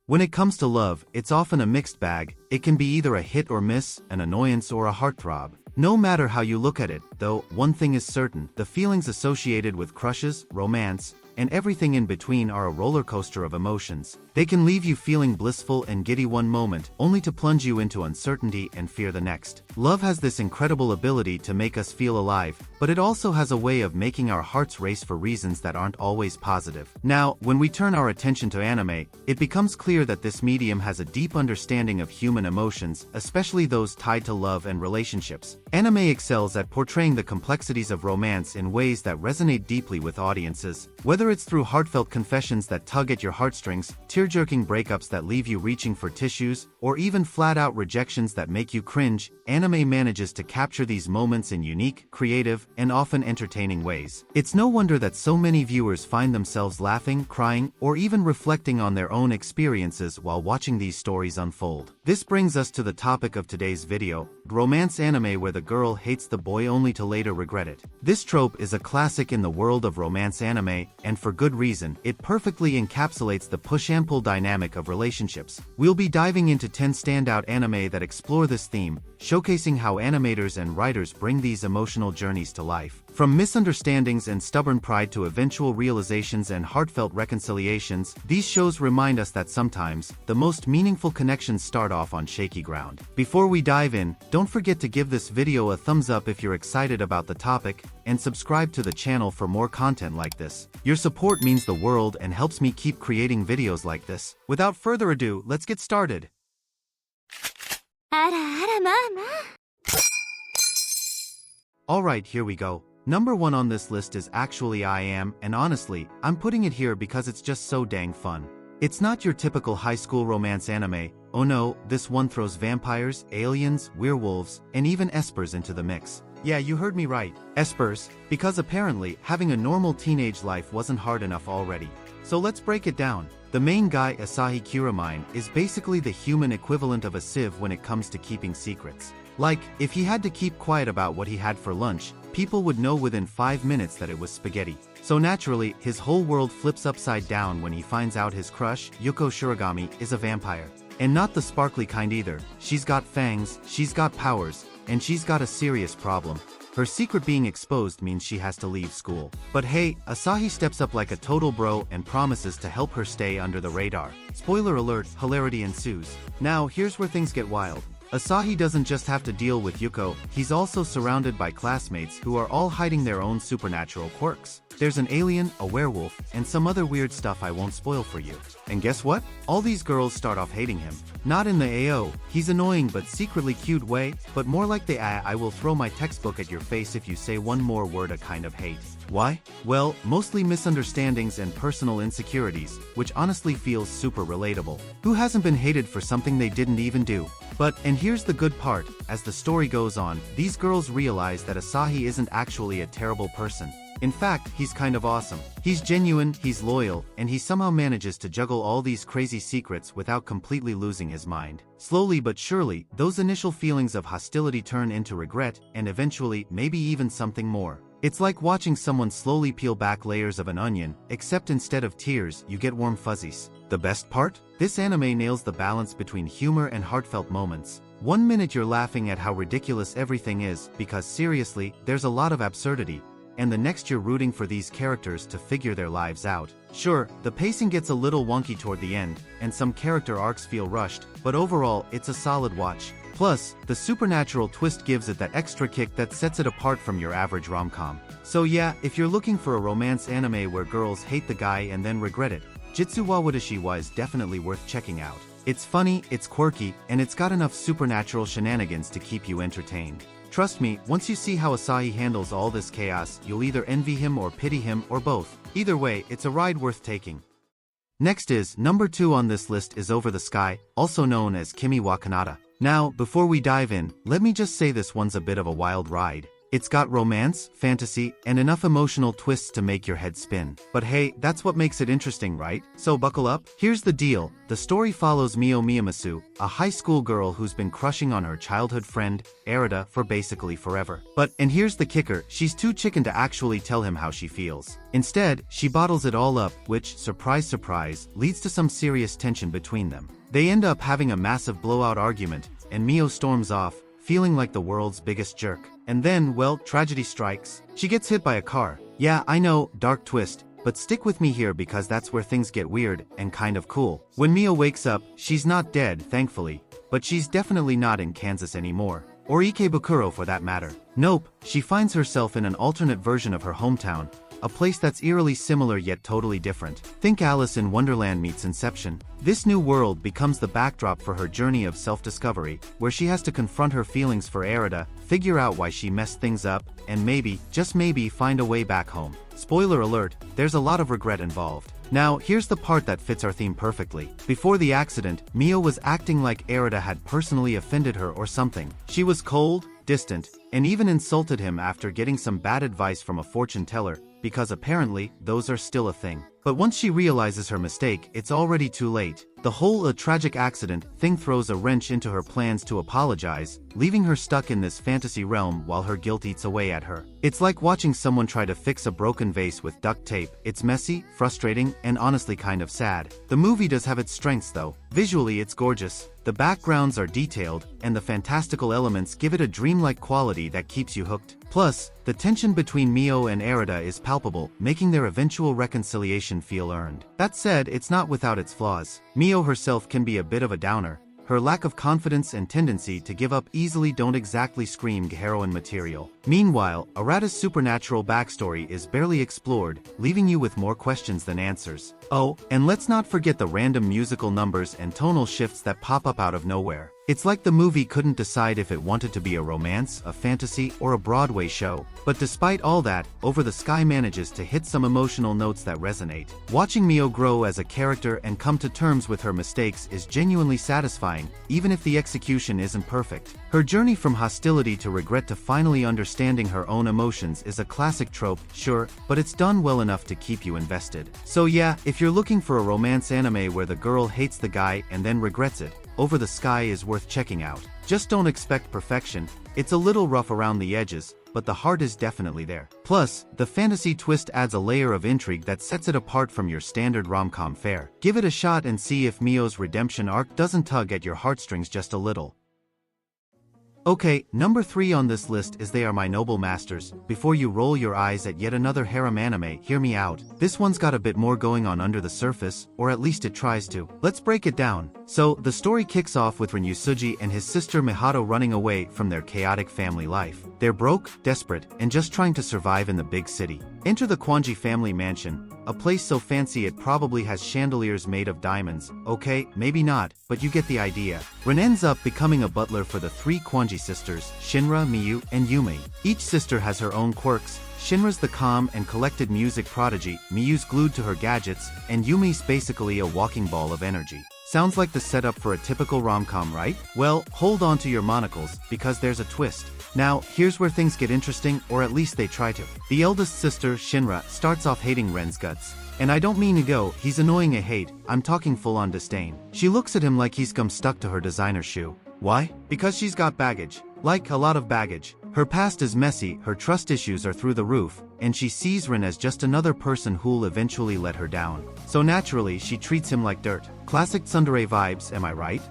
When it comes to love, it's often a mixed bag. It can be either a hit or miss, an annoyance or a heartthrob. No matter how you look at it, though, one thing is certain: the feelings associated with crushes, romance, and everything in between are a roller coaster of emotions. They can leave you feeling blissful and giddy one moment, only to plunge you into uncertainty and fear the next. Love has this incredible ability to make us feel alive, but it also has a way of making our hearts race for reasons that aren't always positive. Now, when we turn our attention to anime, it becomes clear that this medium has a deep understanding of human emotions, especially those tied to love and relationships. Anime excels at portraying the complexities of romance in ways that resonate deeply with audiences. Whether it's through heartfelt confessions that tug at your heartstrings, tear-jerking breakups that leave you reaching for tissues, or even flat-out rejections that make you cringe, anime manages to capture these moments in unique, creative, and often entertaining ways. It's no wonder that so many viewers find themselves laughing, crying, or even reflecting on their own experiences while watching these stories unfold. This brings us to the topic of today's video: romance anime where the girl hates the boy only to later regret it. This trope is a classic in the world of romance anime, and for good reason. It perfectly encapsulates the push and pull dynamic of relationships. We'll be diving into 10 standout anime that explore this theme, showcasing how animators and writers bring these emotional journeys to life. From misunderstandings and stubborn pride to eventual realizations and heartfelt reconciliations, these shows remind us that sometimes, the most meaningful connections start off on shaky ground. Before we dive in, don't forget to give this video a thumbs up if you're excited about the topic, and subscribe to the channel for more content like this. Your support means the world and helps me keep creating videos like this. Without further ado, let's get started. Alright, here we go. Number 1 on this list is actually I Am, and honestly, I'm putting it here because it's just so dang fun. It's not your typical high school romance anime. Oh no, this one throws vampires, aliens, werewolves, and even espers into the mix. Yeah, you heard me right. Espers, because apparently, having a normal teenage life wasn't hard enough already. So let's break it down. The main guy, Asahi Kuramine, is basically the human equivalent of a sieve when it comes to keeping secrets. Like, if he had to keep quiet about what he had for lunch, people would know within 5 minutes that it was spaghetti. So naturally, his whole world flips upside down when he finds out his crush, Yuko Shiragami, is a vampire. And not the sparkly kind either. She's got fangs, she's got powers, and she's got a serious problem. Her secret being exposed means she has to leave school. But hey, Asahi steps up like a total bro and promises to help her stay under the radar. Spoiler alert, hilarity ensues. Now, here's where things get wild. Asahi doesn't just have to deal with Yuko, he's also surrounded by classmates who are all hiding their own supernatural quirks. There's an alien, a werewolf, and some other weird stuff I won't spoil for you. And guess what? All these girls start off hating him. Not in the AO, he's annoying but secretly cute way, but more like the I will throw my textbook at your face if you say one more word a kind of hate. Why? Well, mostly misunderstandings and personal insecurities, which honestly feels super relatable. Who hasn't been hated for something they didn't even do? But, and here's the good part, as the story goes on, these girls realize that Asahi isn't actually a terrible person. In fact, he's kind of awesome. He's genuine, he's loyal, and he somehow manages to juggle all these crazy secrets without completely losing his mind. Slowly but surely, those initial feelings of hostility turn into regret, and eventually, maybe even something more. It's like watching someone slowly peel back layers of an onion, except instead of tears, you get warm fuzzies. The best part? This anime nails the balance between humor and heartfelt moments. One minute you're laughing at how ridiculous everything is, because seriously, there's a lot of absurdity, and the next you're rooting for these characters to figure their lives out. Sure, the pacing gets a little wonky toward the end, and some character arcs feel rushed, but overall, it's a solid watch. Plus, the supernatural twist gives it that extra kick that sets it apart from your average rom-com. So yeah, if you're looking for a romance anime where girls hate the guy and then regret it, Jitsu wa Watashi wa is definitely worth checking out. It's funny, it's quirky, and it's got enough supernatural shenanigans to keep you entertained. Trust me, once you see how Asahi handles all this chaos, you'll either envy him or pity him, or both. Either way, it's a ride worth taking. Next is, number 2 on this list is Over the Sky, also known as Kimi wa Kanata. Now, before we dive in, let me just say this one's a bit of a wild ride. It's got romance, fantasy, and enough emotional twists to make your head spin. But hey, that's what makes it interesting, right? So buckle up. Here's the deal. The story follows Mio Miyamasu, a high school girl who's been crushing on her childhood friend, Arita, for basically forever. And here's the kicker, she's too chicken to actually tell him how she feels. Instead, she bottles it all up, which, surprise surprise, leads to some serious tension between them. They end up having a massive blowout argument, and Mio storms off, feeling like the world's biggest jerk. And then, well, tragedy strikes. She gets hit by a car. Yeah, I know, dark twist, but stick with me here because that's where things get weird and kind of cool. When Mio wakes up, she's not dead, thankfully, but she's definitely not in Kansas anymore. Or Ikebukuro for that matter. Nope, she finds herself in an alternate version of her hometown, a place that's eerily similar yet totally different. Think Alice in Wonderland meets Inception. This new world becomes the backdrop for her journey of self-discovery, where she has to confront her feelings for Arita, figure out why she messed things up, and maybe, just maybe, find a way back home. Spoiler alert, there's a lot of regret involved. Now, here's the part that fits our theme perfectly. Before the accident, Mio was acting like Arita had personally offended her or something. She was cold, distant, and even insulted him after getting some bad advice from a fortune teller, because apparently, those are still a thing. But once she realizes her mistake, it's already too late. The whole tragic accident thing throws a wrench into her plans to apologize, leaving her stuck in this fantasy realm while her guilt eats away at her. It's like watching someone try to fix a broken vase with duct tape. It's messy, frustrating, and honestly kind of sad. The movie does have its strengths though. Visually it's gorgeous, the backgrounds are detailed, and the fantastical elements give it a dreamlike quality that keeps you hooked. Plus, the tension between Mio and Arita is palpable, making their eventual reconciliation feel earned. That said, it's not without its flaws. Mio herself can be a bit of a downer. Her lack of confidence and tendency to give up easily don't exactly scream heroine material. Meanwhile, Arita's supernatural backstory is barely explored, leaving you with more questions than answers. Oh, and let's not forget the random musical numbers and tonal shifts that pop up out of nowhere. It's like the movie couldn't decide if it wanted to be a romance, a fantasy, or a Broadway show. But despite all that, Over the Sky manages to hit some emotional notes that resonate. Watching Mio grow as a character and come to terms with her mistakes is genuinely satisfying, even if the execution isn't perfect. Her journey from hostility to regret to finally understanding her own emotions is a classic trope, sure, but it's done well enough to keep you invested. So yeah, if you're looking for a romance anime where the girl hates the guy and then regrets it, Over the Sky is worth checking out. Just don't expect perfection. It's a little rough around the edges, but the heart is definitely there. Plus, the fantasy twist adds a layer of intrigue that sets it apart from your standard rom-com fare. Give it a shot and see if Mio's redemption arc doesn't tug at your heartstrings just a little. Okay, number 3 on this list is They Are My Noble Masters. Before you roll your eyes at yet another harem anime, hear me out. This one's got a bit more going on under the surface, or at least it tries to. Let's break it down. So, the story kicks off with Ren Yusuji and his sister Mihato running away from their chaotic family life. They're broke, desperate, and just trying to survive in the big city. Enter the Kwanji family mansion, a place so fancy it probably has chandeliers made of diamonds. Okay, maybe not, but you get the idea. Ren ends up becoming a butler for the 3 Kwanji sisters, Shinra, Miyu, and Yume. Each sister has her own quirks. Shinra's the calm and collected music prodigy, Miyu's glued to her gadgets, and Yumi's basically a walking ball of energy. Sounds like the setup for a typical rom-com, right? Well, hold on to your monocles, because there's a twist. Now, here's where things get interesting, or at least they try to. The eldest sister, Shinra, starts off hating Ren's guts. And I don't mean ego, he's annoying a hate, I'm talking full-on disdain. She looks at him like he's come stuck to her designer shoe. Why? Because she's got baggage. Like, a lot of baggage. Her past is messy, her trust issues are through the roof, and she sees Ren as just another person who'll eventually let her down. So naturally, she treats him like dirt. Classic tsundere vibes, am I right?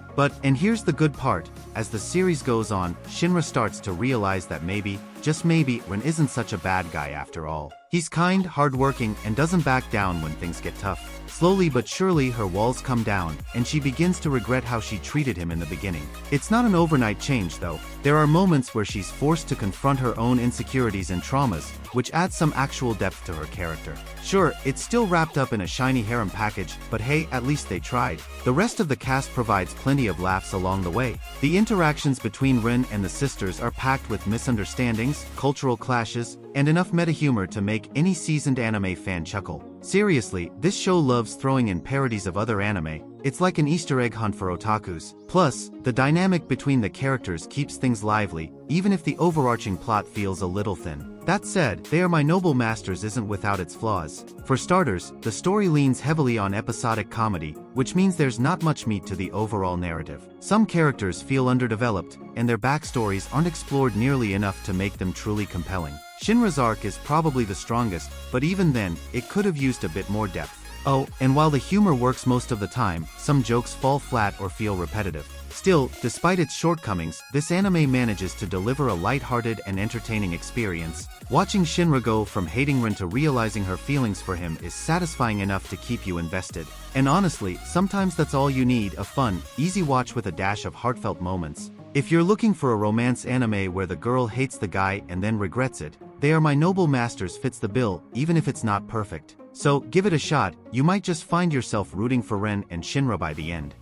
And here's the good part, as the series goes on, Shinra starts to realize that maybe, just maybe, Ren isn't such a bad guy after all. He's kind, hardworking, and doesn't back down when things get tough. Slowly but surely her walls come down, and she begins to regret how she treated him in the beginning. It's not an overnight change though. There are moments where she's forced to confront her own insecurities and traumas, which adds some actual depth to her character. Sure, it's still wrapped up in a shiny harem package, but hey, at least they tried. The rest of the cast provides plenty of laughs along the way. The interactions between Ren and the sisters are packed with misunderstandings, cultural clashes, and enough meta-humor to make any seasoned anime fan chuckle. Seriously, this show loves throwing in parodies of other anime. It's like an Easter egg hunt for otakus. Plus, the dynamic between the characters keeps things lively, even if the overarching plot feels a little thin. That said, They Are My Noble Masters isn't without its flaws. For starters, the story leans heavily on episodic comedy, which means there's not much meat to the overall narrative. Some characters feel underdeveloped, and their backstories aren't explored nearly enough to make them truly compelling. Shinra's arc is probably the strongest, but even then, it could have used a bit more depth. Oh, and while the humor works most of the time, some jokes fall flat or feel repetitive. Still, despite its shortcomings, this anime manages to deliver a lighthearted and entertaining experience. Watching Shinra go from hating Rin to realizing her feelings for him is satisfying enough to keep you invested. And honestly, sometimes that's all you need, a fun, easy watch with a dash of heartfelt moments. If you're looking for a romance anime where the girl hates the guy and then regrets it, They Are My Noble Masters fits the bill, even if it's not perfect. So, give it a shot, you might just find yourself rooting for Ren and Shinra by the end.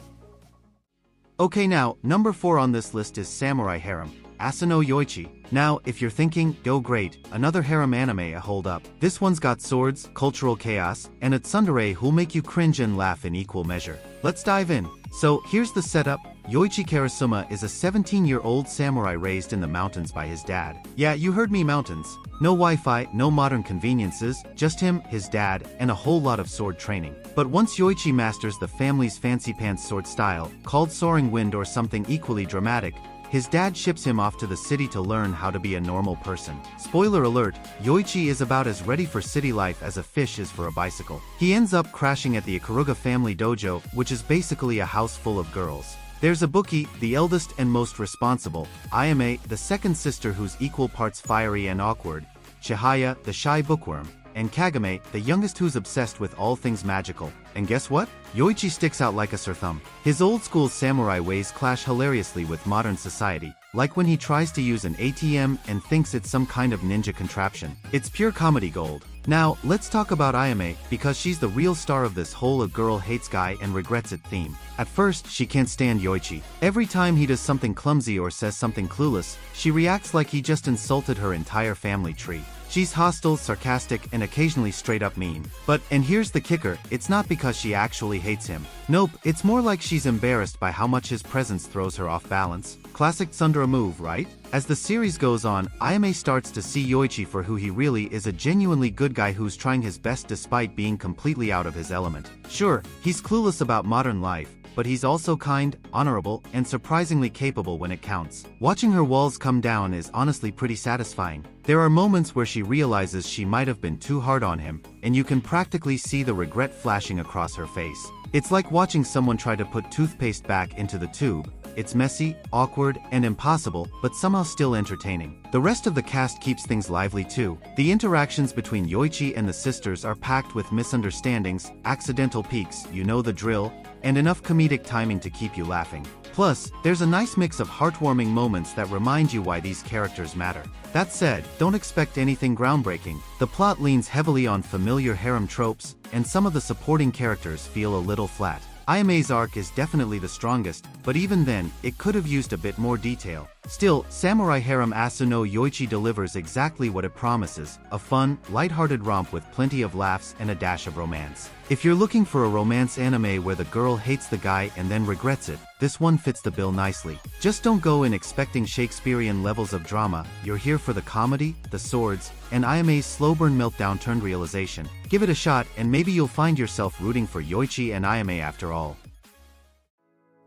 Okay, now, number 4 on this list is Samurai Harem, Asano Yoichi. Now, if you're thinking, oh great, another harem anime, hold up. This one's got swords, cultural chaos, and a tsundere who'll make you cringe and laugh in equal measure. Let's dive in. So, here's the setup. Yoichi Karasuma is a 17-year-old samurai raised in the mountains by his dad. Yeah, you heard me, mountains. No Wi-Fi, no modern conveniences, just him, his dad, and a whole lot of sword training. But once Yoichi masters the family's fancy pants sword style, called Soaring Wind or something equally dramatic, his dad ships him off to the city to learn how to be a normal person. Spoiler alert, Yoichi is about as ready for city life as a fish is for a bicycle. He ends up crashing at the Ikaruga family dojo, which is basically a house full of girls. There's Ibuki, the eldest and most responsible, Ayame, the second sister who's equal parts fiery and awkward, Chihaya, the shy bookworm, and Kagame, the youngest who's obsessed with all things magical. And guess what? Yoichi sticks out like a sore thumb. His old-school samurai ways clash hilariously with modern society, like when he tries to use an ATM and thinks it's some kind of ninja contraption. It's pure comedy gold. Now, let's talk about Ayame, because she's the real star of this whole a girl hates guy and regrets it theme. At first, she can't stand Yoichi. Every time he does something clumsy or says something clueless, she reacts like he just insulted her entire family tree. She's hostile, sarcastic, and occasionally straight up mean. But, and here's the kicker, it's not because she actually hates him. Nope, it's more like she's embarrassed by how much his presence throws her off balance. Classic tsundere move, right? As the series goes on, Ayame starts to see Yoichi for who he really is, a genuinely good guy who's trying his best despite being completely out of his element. Sure, he's clueless about modern life, but he's also kind, honorable, and surprisingly capable when it counts. Watching her walls come down is honestly pretty satisfying. There are moments where she realizes she might have been too hard on him, and you can practically see the regret flashing across her face. It's like watching someone try to put toothpaste back into the tube. It's messy, awkward, and impossible, but somehow still entertaining. The rest of the cast keeps things lively too. The interactions between Yoichi and the sisters are packed with misunderstandings, accidental peeks, you know the drill, and enough comedic timing to keep you laughing. Plus, there's a nice mix of heartwarming moments that remind you why these characters matter. That said, don't expect anything groundbreaking. The plot leans heavily on familiar harem tropes, and some of the supporting characters feel a little flat. Ayame's arc is definitely the strongest, but even then, it could have used a bit more detail. Still, Samurai Harem Asano Yoichi delivers exactly what it promises, a fun, lighthearted romp with plenty of laughs and a dash of romance. If you're looking for a romance anime where the girl hates the guy and then regrets it, this one fits the bill nicely. Just don't go in expecting Shakespearean levels of drama, you're here for the comedy, the swords, and Ayame's slow burn meltdown turned realization. Give it a shot and maybe you'll find yourself rooting for Yoichi and Ayame after all.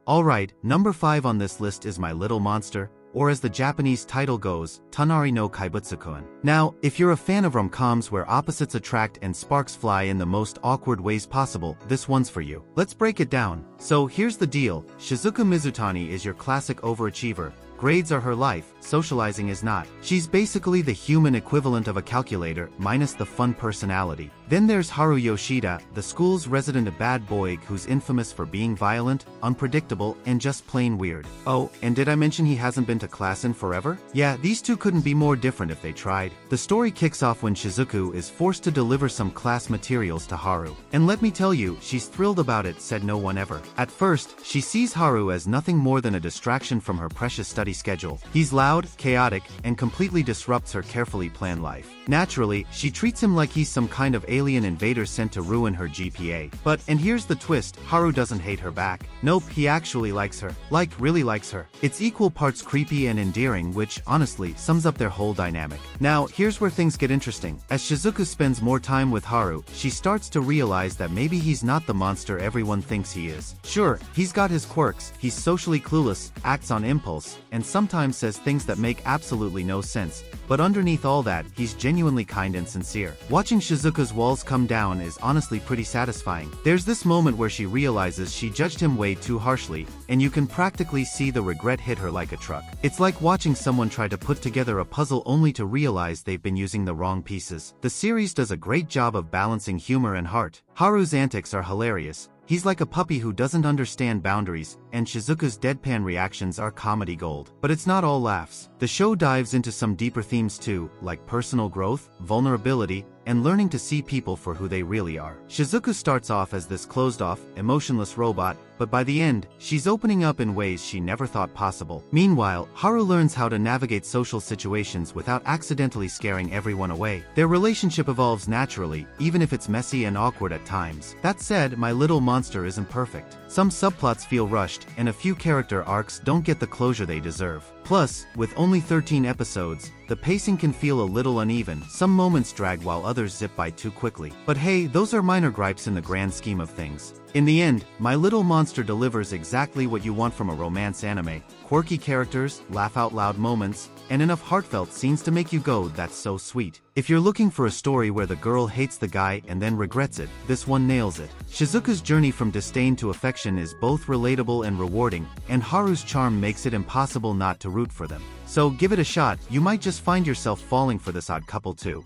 Alright, number 5 on this list is My Little Monster, or as the Japanese title goes, Tonari no Kaibutsu-kun. Now, if you're a fan of rom-coms where opposites attract and sparks fly in the most awkward ways possible, this one's for you. Let's break it down. So here's the deal, Shizuku Mizutani is your classic overachiever. Grades are her life, socializing is not. She's basically the human equivalent of a calculator, minus the fun personality. Then there's Haru Yoshida, the school's resident bad boy who's infamous for being violent, unpredictable, and just plain weird. Oh, and did I mention he hasn't been to class in forever? Yeah, these two couldn't be more different if they tried. The story kicks off when Shizuku is forced to deliver some class materials to Haru. And let me tell you, she's thrilled about it, said no one ever. At first, she sees Haru as nothing more than a distraction from her precious study schedule. He's loud, chaotic, and completely disrupts her carefully planned life. Naturally, she treats him like he's some kind of alien invader sent to ruin her GPA. But, and here's the twist, Haru doesn't hate her back. Nope, he actually likes her. Like, really likes her. It's equal parts creepy and endearing, which, honestly, sums up their whole dynamic. Now, here's where things get interesting. As Shizuku spends more time with Haru, she starts to realize that maybe he's not the monster everyone thinks he is. Sure, he's got his quirks, he's socially clueless, acts on impulse, and sometimes says things that make absolutely no sense. But underneath all that, he's genuinely kind and sincere. Watching Shizuka's walls come down is honestly pretty satisfying. There's this moment where she realizes she judged him way too harshly, and you can practically see the regret hit her like a truck. It's like watching someone try to put together a puzzle only to realize they've been using the wrong pieces. The series does a great job of balancing humor and heart. Haru's antics are hilarious. He's like a puppy who doesn't understand boundaries, and Shizuka's deadpan reactions are comedy gold. But it's not all laughs. The show dives into some deeper themes too, like personal growth, vulnerability, and learning to see people for who they really are. Shizuku starts off as this closed-off, emotionless robot, but by the end, she's opening up in ways she never thought possible. Meanwhile, Haru learns how to navigate social situations without accidentally scaring everyone away. Their relationship evolves naturally, even if it's messy and awkward at times. That said, My Little Monster isn't perfect. Some subplots feel rushed, and a few character arcs don't get the closure they deserve. Plus, with only 13 episodes, the pacing can feel a little uneven. Some moments drag while others zip by too quickly. But hey, those are minor gripes in the grand scheme of things. In the end, My Little Monster delivers exactly what you want from a romance anime: quirky characters, laugh-out-loud moments, and enough heartfelt scenes to make you go, "That's so sweet." If you're looking for a story where the girl hates the guy and then regrets it, this one nails it. Shizuka's journey from disdain to affection is both relatable and rewarding, and Haru's charm makes it impossible not to root for them. So give it a shot, you might just find yourself falling for this odd couple too.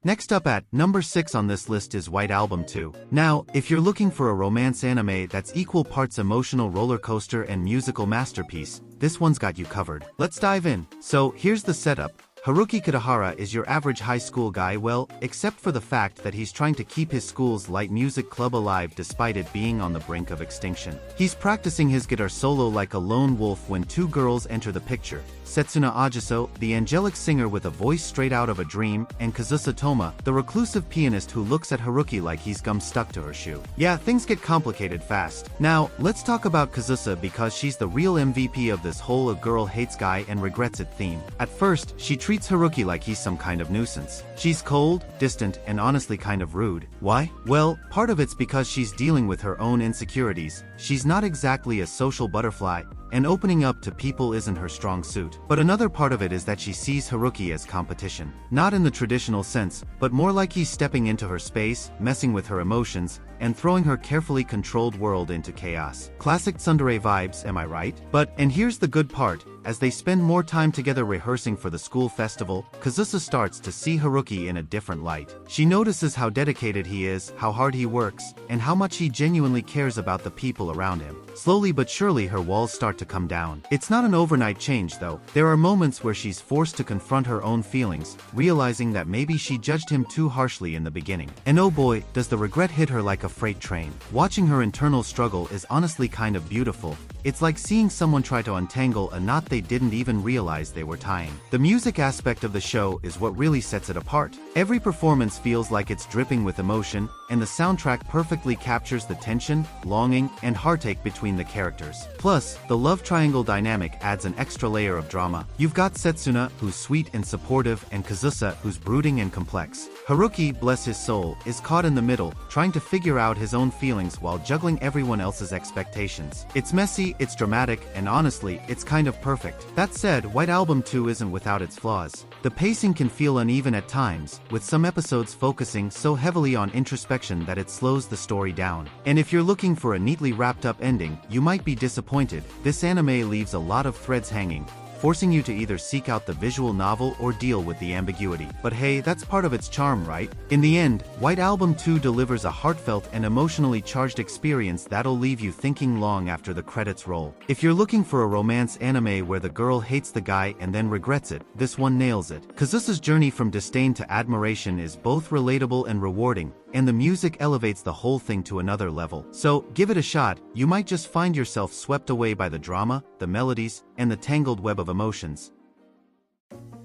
Next up at number 6 on this list is White Album 2. Now, if you're looking for a romance anime that's equal parts emotional roller coaster and musical masterpiece, this one's got you covered. Let's dive in. So, here's the setup. Haruki Kitahara is your average high school guy, well, except for the fact that he's trying to keep his school's light music club alive despite it being on the brink of extinction. He's practicing his guitar solo like a lone wolf when two girls enter the picture: Setsuna Ajiso, the angelic singer with a voice straight out of a dream, and Kazusa Toma, the reclusive pianist who looks at Haruki like he's gum stuck to her shoe. Yeah, things get complicated fast. Now, let's talk about Kazusa because she's the real MVP of this whole "a girl hates guy and regrets it" theme. At first, she treats Haruki like he's some kind of nuisance. She's cold, distant, and honestly kind of rude. Why? Well, part of it's because she's dealing with her own insecurities. She's not exactly a social butterfly, and opening up to people isn't her strong suit. But another part of it is that she sees Haruki as competition. Not in the traditional sense, but more like he's stepping into her space, messing with her emotions, and throwing her carefully controlled world into chaos. Classic tsundere vibes, am I right? But, and here's the good part, as they spend more time together rehearsing for the school festival, Kazusa starts to see Haruki in a different light. She notices how dedicated he is, how hard he works, and how much he genuinely cares about the people around him. Slowly but surely her walls start to come down. It's not an overnight change though. There are moments where she's forced to confront her own feelings, realizing that maybe she judged him too harshly in the beginning. And oh boy, does the regret hit her like a freight train. Watching her internal struggle is honestly kind of beautiful. It's like seeing someone try to untangle a knot they didn't even realize they were tying. The music aspect of the show is what really sets it apart. Every performance feels like it's dripping with emotion, and the soundtrack perfectly captures the tension, longing, and heartache between the characters. Plus, the love triangle dynamic adds an extra layer of drama. You've got Setsuna, who's sweet and supportive, and Kazusa, who's brooding and complex. Haruki, bless his soul, is caught in the middle, trying to figure out his own feelings while juggling everyone else's expectations. It's messy, it's dramatic, and honestly, it's kind of perfect. That said, White Album 2 isn't without its flaws. The pacing can feel uneven at times, with some episodes focusing so heavily on introspection that it slows the story down. And if you're looking for a neatly wrapped up ending, you might be disappointed. This anime leaves a lot of threads hanging, forcing you to either seek out the visual novel or deal with the ambiguity. But hey, that's part of its charm, right? In the end, White Album 2 delivers a heartfelt and emotionally charged experience that'll leave you thinking long after the credits roll. If you're looking for a romance anime where the girl hates the guy and then regrets it, this one nails it. Kazusa's journey from disdain to admiration is both relatable and rewarding, and the music elevates the whole thing to another level. So, give it a shot. You might just find yourself swept away by the drama, the melodies, and the tangled web of emotions.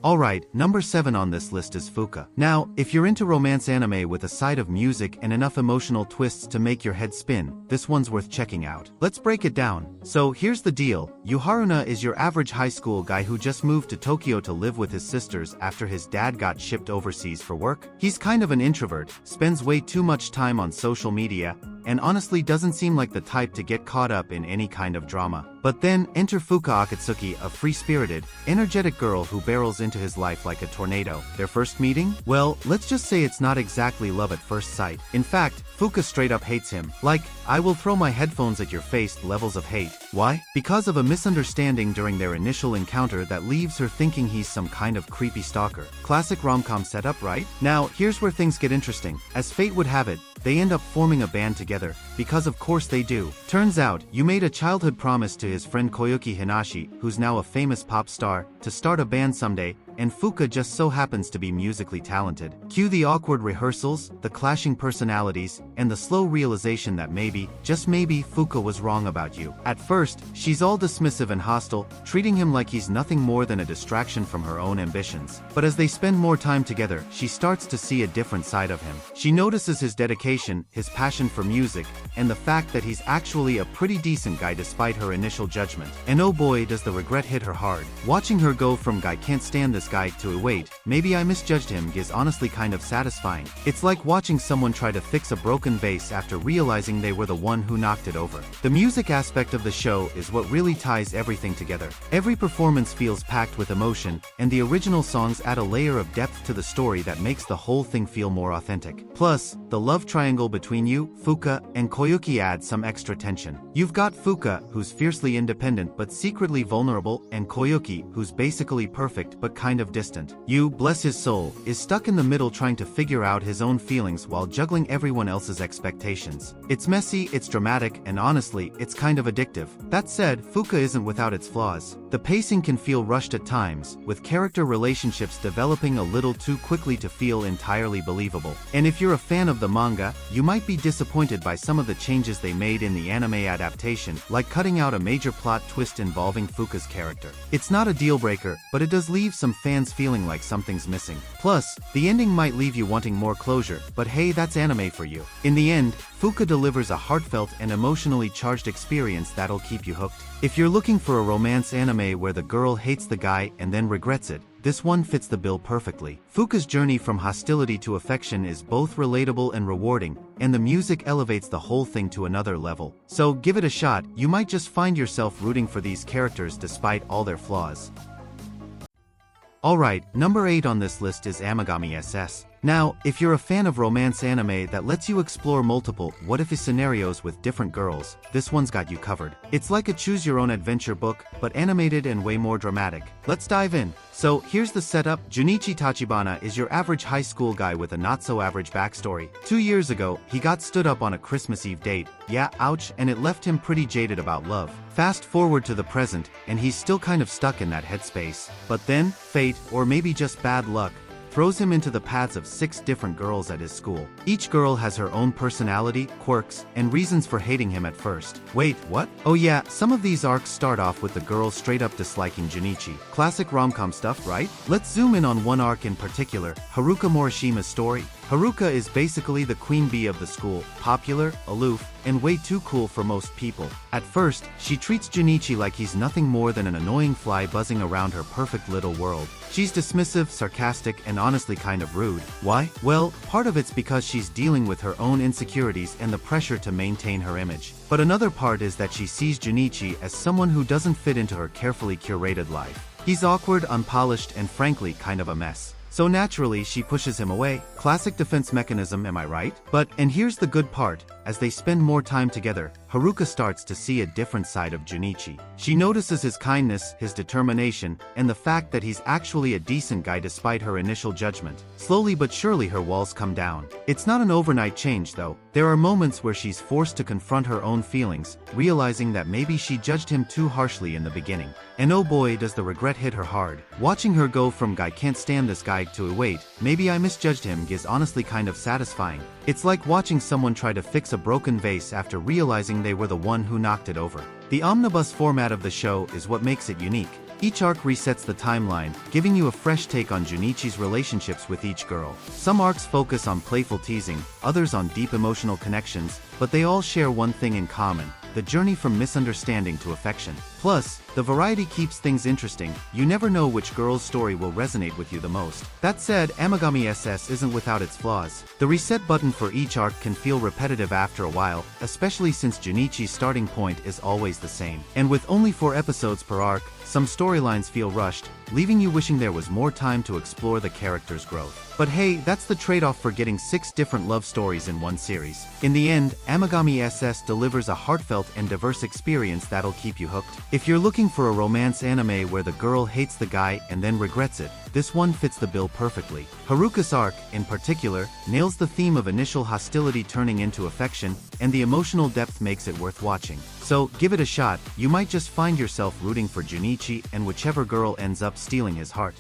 Alright, number 7 on this list is Fuka. Now, if you're into romance anime with a side of music and enough emotional twists to make your head spin, this one's worth checking out. Let's break it down. So here's the deal. Yu Haruna is your average high school guy who just moved to Tokyo to live with his sisters after his dad got shipped overseas for work. He's kind of an introvert, spends way too much time on social media, and honestly doesn't seem like the type to get caught up in any kind of drama. But then, enter Fuka Akatsuki, a free-spirited, energetic girl who barrels into his life like a tornado. Their first meeting? Well, let's just say it's not exactly love at first sight. In fact, Fuka straight up hates him. Like, I will throw my headphones at your face levels of hate. Why? Because of a misunderstanding during their initial encounter that leaves her thinking he's some kind of creepy stalker. Classic rom-com setup, right? Now, here's where things get interesting. As fate would have it, they end up forming a band together, because of course they do. Turns out, Yu made a childhood promise to his friend Koyuki Hinashi, who's now a famous pop star, to start a band someday, and Fuka just so happens to be musically talented. Cue the awkward rehearsals, the clashing personalities, and the slow realization that maybe, just maybe, Fuka was wrong about Yu. At first, she's all dismissive and hostile, treating him like he's nothing more than a distraction from her own ambitions. But as they spend more time together, she starts to see a different side of him. She notices his dedication, his passion for music, and the fact that he's actually a pretty decent guy despite her initial judgment. And oh boy, does the regret hit her hard. Watching her go from "guy can't stand this guy" to "wait, maybe I misjudged him" is honestly kind of satisfying. It's like watching someone try to fix a broken vase after realizing they were the one who knocked it over. The music aspect of the show is what really ties everything together. Every performance feels packed with emotion, and the original songs add a layer of depth to the story that makes the whole thing feel more authentic. Plus, the love triangle between Yu, Fuka, and Koyuki adds some extra tension. You've got Fuka, who's fiercely independent but secretly vulnerable, and Koyuki, who's basically perfect but kind of distant. Yu, bless his soul, is stuck in the middle trying to figure out his own feelings while juggling everyone else's expectations. It's messy, it's dramatic, and honestly, it's kind of addictive. That said, Fuka isn't without its flaws. The pacing can feel rushed at times, with character relationships developing a little too quickly to feel entirely believable. And if you're a fan of the manga, you might be disappointed by some of the changes they made in the anime adaptation, like cutting out a major plot twist involving Fuka's character. It's not a deal breaker, but it does leave some fans feeling like something's missing. Plus, the ending might leave you wanting more closure, but hey, that's anime for you. In the end, Fuka delivers a heartfelt and emotionally charged experience that'll keep you hooked. If you're looking for a romance anime where the girl hates the guy and then regrets it, this one fits the bill perfectly. Fuka's journey from hostility to affection is both relatable and rewarding, and the music elevates the whole thing to another level. So give it a shot, you might just find yourself rooting for these characters despite all their flaws. Alright, number 8 on this list is Amagami SS. Now, if you're a fan of romance anime that lets you explore multiple what-if scenarios with different girls, this one's got you covered. It's like a choose-your-own-adventure book, but animated and way more dramatic. Let's dive in. So, here's the setup. Junichi Tachibana is your average high school guy with a not-so-average backstory. 2 years ago, he got stood up on a Christmas Eve date. Yeah, ouch, and it left him pretty jaded about love. Fast forward to the present, and he's still kind of stuck in that headspace. But then, fate, or maybe just bad luck, throws him into the paths of 6 different girls at his school. Each girl has her own personality, quirks, and reasons for hating him at first. Wait, what? Oh yeah, some of these arcs start off with the girls straight up disliking Junichi. Classic rom-com stuff, right? Let's zoom in on one arc in particular, Haruka Morishima's story. Haruka is basically the queen bee of the school, popular, aloof, and way too cool for most people. At first, she treats Junichi like he's nothing more than an annoying fly buzzing around her perfect little world. She's dismissive, sarcastic, and honestly kind of rude. Why? Well, part of it's because she's dealing with her own insecurities and the pressure to maintain her image. But another part is that she sees Junichi as someone who doesn't fit into her carefully curated life. He's awkward, unpolished, and frankly kind of a mess. So naturally, she pushes him away. Classic defense mechanism, am I right? But, and here's the good part, as they spend more time together, Haruka starts to see a different side of Junichi. She notices his kindness, his determination, and the fact that he's actually a decent guy despite her initial judgment. Slowly but surely her walls come down. It's not an overnight change though. There are moments where she's forced to confront her own feelings, realizing that maybe she judged him too harshly in the beginning. And oh boy, does the regret hit her hard. Watching her go from "guy can't stand this guy" to "wait, maybe I misjudged him" is honestly kind of satisfying. It's like watching someone try to fix a broken vase after realizing they were the one who knocked it over. The omnibus format of the show is what makes it unique. Each arc resets the timeline, giving you a fresh take on Junichi's relationships with each girl. Some arcs focus on playful teasing, others on deep emotional connections, but they all share one thing in common: the journey from misunderstanding to affection. Plus, the variety keeps things interesting. You never know which girl's story will resonate with you the most. That said, Amagami SS isn't without its flaws. The reset button for each arc can feel repetitive after a while, especially since Junichi's starting point is always the same. And with only 4 episodes per arc, some storylines feel rushed, leaving you wishing there was more time to explore the character's growth. But hey, that's the trade-off for getting 6 different love stories in one series. In the end, Amagami SS delivers a heartfelt and diverse experience that'll keep you hooked. If you're looking for a romance anime where the girl hates the guy and then regrets it, this one fits the bill perfectly. Haruka's arc, in particular, nails the theme of initial hostility turning into affection, and the emotional depth makes it worth watching. So, give it a shot. You might just find yourself rooting for Junichi and whichever girl ends up stealing his heart.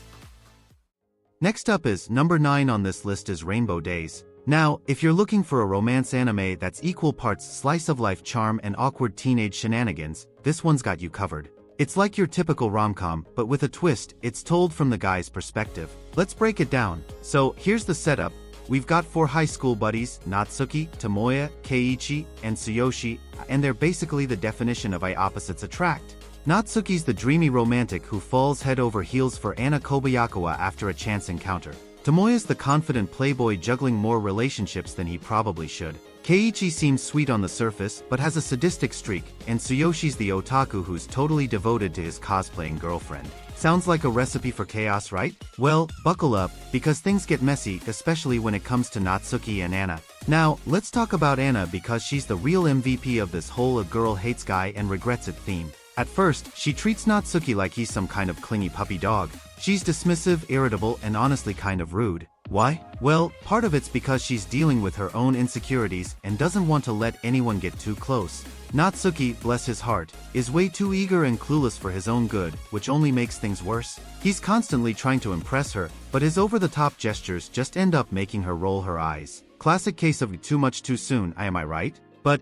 Next up is number 9 on this list is Rainbow Days. Now, if you're looking for a romance anime that's equal parts slice-of-life charm and awkward teenage shenanigans, this one's got you covered. It's like your typical rom-com, but with a twist. It's told from the guy's perspective. Let's break it down. So, here's the setup. We've got 4 high school buddies, Natsuki, Tomoya, Keiichi, and Tsuyoshi, and they're basically the definition of why opposites attract. Natsuki's the dreamy romantic who falls head over heels for Anna Kobayakawa after a chance encounter. Tomoya's the confident playboy juggling more relationships than he probably should. Keiichi seems sweet on the surface, but has a sadistic streak, and Tsuyoshi's the otaku who's totally devoted to his cosplaying girlfriend. Sounds like a recipe for chaos, right? Well, buckle up, because things get messy, especially when it comes to Natsuki and Anna. Now, let's talk about Anna because she's the real MVP of this whole a girl hates guy and regrets it theme. At first, she treats Natsuki like he's some kind of clingy puppy dog. She's dismissive, irritable, and honestly kind of rude. Why? Well, part of it's because she's dealing with her own insecurities and doesn't want to let anyone get too close. Natsuki, bless his heart, is way too eager and clueless for his own good, which only makes things worse. He's constantly trying to impress her, but his over-the-top gestures just end up making her roll her eyes. Classic case of too much too soon, am I right?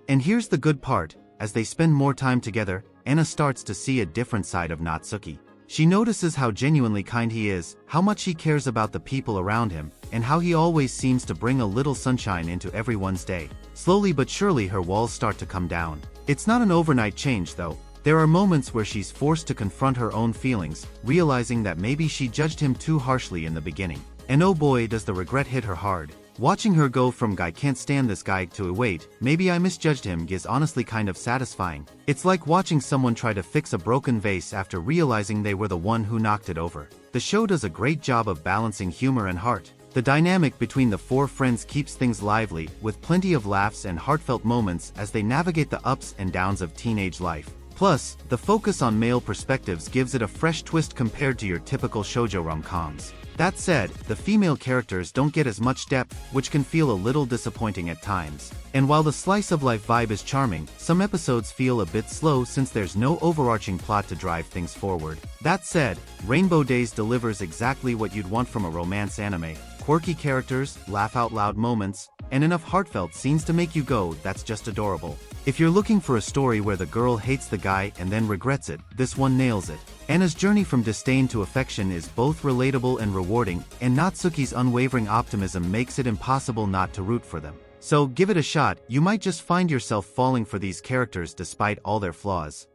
And here's the good part, as they spend more time together, Anna starts to see a different side of Natsuki. She notices how genuinely kind he is, how much he cares about the people around him, and how he always seems to bring a little sunshine into everyone's day. Slowly but surely her walls start to come down. It's not an overnight change though. There are moments where she's forced to confront her own feelings, realizing that maybe she judged him too harshly in the beginning. And oh boy, does the regret hit her hard. Watching her go from "I can't stand this guy" to "wait, maybe I misjudged him" is honestly kind of satisfying. It's like watching someone try to fix a broken vase after realizing they were the one who knocked it over. The show does a great job of balancing humor and heart. The dynamic between the 4 friends keeps things lively, with plenty of laughs and heartfelt moments as they navigate the ups and downs of teenage life. Plus, the focus on male perspectives gives it a fresh twist compared to your typical shoujo rom-coms. That said, the female characters don't get as much depth, which can feel a little disappointing at times. And while the slice-of-life vibe is charming, some episodes feel a bit slow since there's no overarching plot to drive things forward. That said, Rainbow Days delivers exactly what you'd want from a romance anime: quirky characters, laugh-out-loud moments, and enough heartfelt scenes to make you go, "That's just adorable." If you're looking for a story where the girl hates the guy and then regrets it, this one nails it. Anna's journey from disdain to affection is both relatable and rewarding, and Natsuki's unwavering optimism makes it impossible not to root for them. So give it a shot, you might just find yourself falling for these characters despite all their flaws.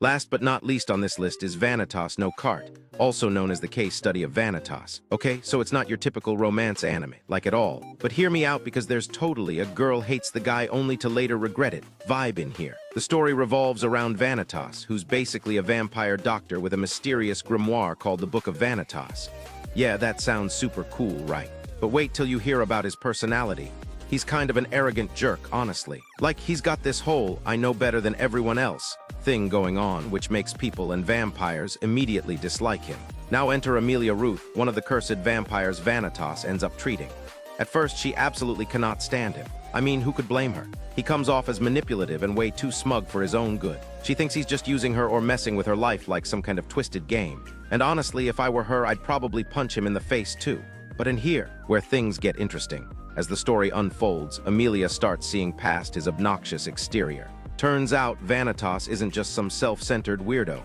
Last but not least on this list is Vanitas no Cart, also known as the case study of Vanitas. Okay, so it's not your typical romance anime, like at all. But hear me out, because there's totally a girl hates the guy only to later regret it vibe in here. The story revolves around Vanitas, who's basically a vampire doctor with a mysterious grimoire called the Book of Vanitas. Yeah, that sounds super cool, right? But wait till you hear about his personality. He's kind of an arrogant jerk, honestly. Like, he's got this whole "I know better than everyone else" thing going on, which makes people and vampires immediately dislike him. Now enter Amelia Ruth, one of the cursed vampires Vanitas ends up treating. At first, she absolutely cannot stand him. I mean, who could blame her? He comes off as manipulative and way too smug for his own good. She thinks he's just using her or messing with her life like some kind of twisted game. And honestly, if I were her, I'd probably punch him in the face too. But in here, where things get interesting. As the story unfolds, Amelia starts seeing past his obnoxious exterior. Turns out, Vanitas isn't just some self-centered weirdo.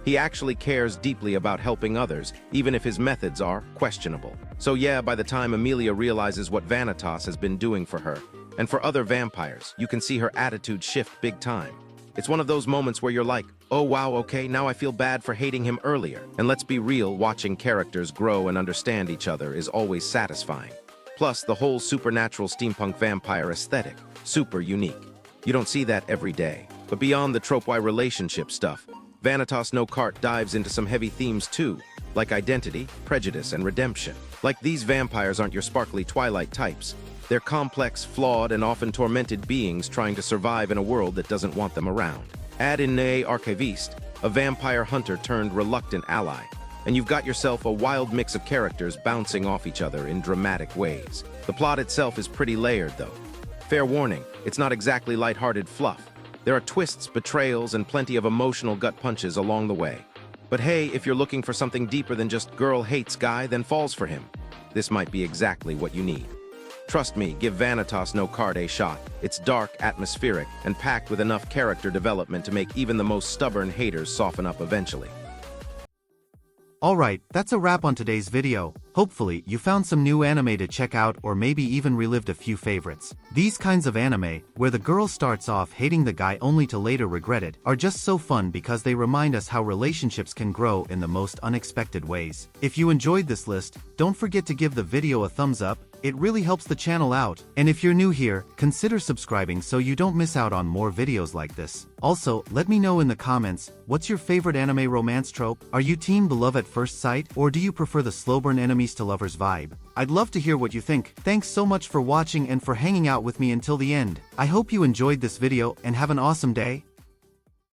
He actually cares deeply about helping others, even if his methods are questionable. So yeah, by the time Amelia realizes what Vanitas has been doing for her, and for other vampires, you can see her attitude shift big time. It's one of those moments where you're like, oh wow, okay, now I feel bad for hating him earlier. And let's be real, watching characters grow and understand each other is always satisfying. Plus, the whole supernatural steampunk vampire aesthetic, super unique. You don't see that every day. But beyond the trope-y relationship stuff, Vanitas No Cart dives into some heavy themes too, like identity, prejudice, and redemption. Like these vampires aren't your sparkly Twilight types. They're complex, flawed, and often tormented beings trying to survive in a world that doesn't want them around. Add in Ne Archiviste, a vampire hunter turned reluctant ally, and you've got yourself a wild mix of characters bouncing off each other in dramatic ways. The plot itself is pretty layered, though. Fair warning, it's not exactly lighthearted fluff. There are twists, betrayals, and plenty of emotional gut punches along the way. But hey, if you're looking for something deeper than just girl hates guy, then falls for him. This might be exactly what you need. Trust me, give Vanitas No Cart a shot. It's dark, atmospheric, and packed with enough character development to make even the most stubborn haters soften up eventually. Alright, that's a wrap on today's video. Hopefully, you found some new anime to check out or maybe even relived a few favorites. These kinds of anime, where the girl starts off hating the guy only to later regret it, are just so fun because they remind us how relationships can grow in the most unexpected ways. If you enjoyed this list, don't forget to give the video a thumbs up. It really helps the channel out. And if you're new here, consider subscribing so you don't miss out on more videos like this. Also, let me know in the comments, what's your favorite anime romance trope? Are you team the love at first sight, or do you prefer the slow burn enemies to lovers vibe? I'd love to hear what you think. Thanks so much for watching and for hanging out with me until the end. I hope you enjoyed this video and have an awesome day.